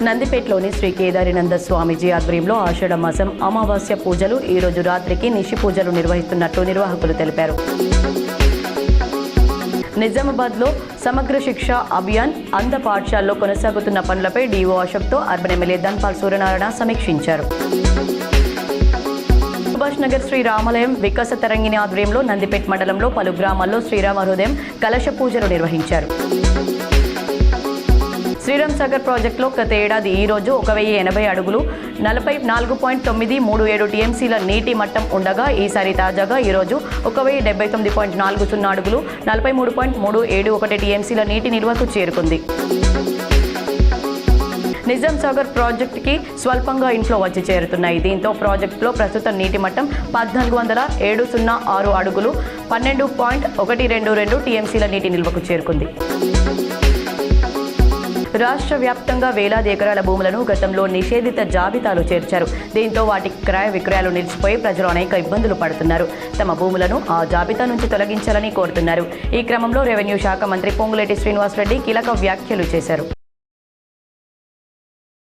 నందిపేటలోని శ్రీ కేదారినంద స్వామీజీ ఆధ్వర్యంలో ఆషాఢ మాసం అమావాస్య పూజలు ఈ రోజు రాత్రికి నిషి పూజలు నిర్వహిస్తున్నట్లు నిర్వాహకులు తెలిపారు. నిజామాబాద్లో సమగ్ర శిక్ష అభియాన్ అంధ పాఠశాలలో కొనసాగుతున్న పనులపై డీఓ అశోక్తో అర్బన్ ఎమ్మెల్యే ధన్పాల్ సూర్యనారాయణ సమీక్షించారు. సుభాష్ నగర్ శ్రీ రామాలయం వికాస తరంగిణి ఆధ్వర్యంలో నందిపేట మండలంలో పలు గ్రామాల్లో శ్రీరామ హృదయం కలశ పూజలు నిర్వహించారు. శ్రీరామ్ సాగర్ ప్రాజెక్టులో గత ఏడాది ఈ రోజు 1080 అడుగులు 44.937 టీఎంసీల నీటి మట్టం ఉండగా ఈసారి తాజాగా ఈరోజు 1079.40 అడుగులు 43.371 టీఎంసీల నీటి నిల్వకు చేరుకుంది. నిజాం సాగర్ ప్రాజెక్టుకి స్వల్పంగా ఇన్ఫ్లో వచ్చి చేరుతున్నాయి. దీంతో ప్రాజెక్టులో ప్రస్తుత నీటి మట్టం 14,706 అడుగులు 12.122 టీఎంసీల నీటి నిల్వకు చేరుకుంది. రాష్ట్ర వ్యాప్తంగా వేలాది ఎకరాల భూములను గతంలో నిషేధిత జాబితాలో చేర్చారు. దీంతో వాటి క్రయ విక్రయాలు నిలిచిపోయి ప్రజలు అనేక ఇబ్బందులు పడుతున్నారు. తమ భూములను ఆ జాబితా నుంచి తొలగించాలని కోరుతున్నారు. ఈ క్రమంలో రెవెన్యూ శాఖ మంత్రి పొంగులేటి శ్రీనివాసరెడ్డి కీలక వ్యాఖ్యలు చేశారు.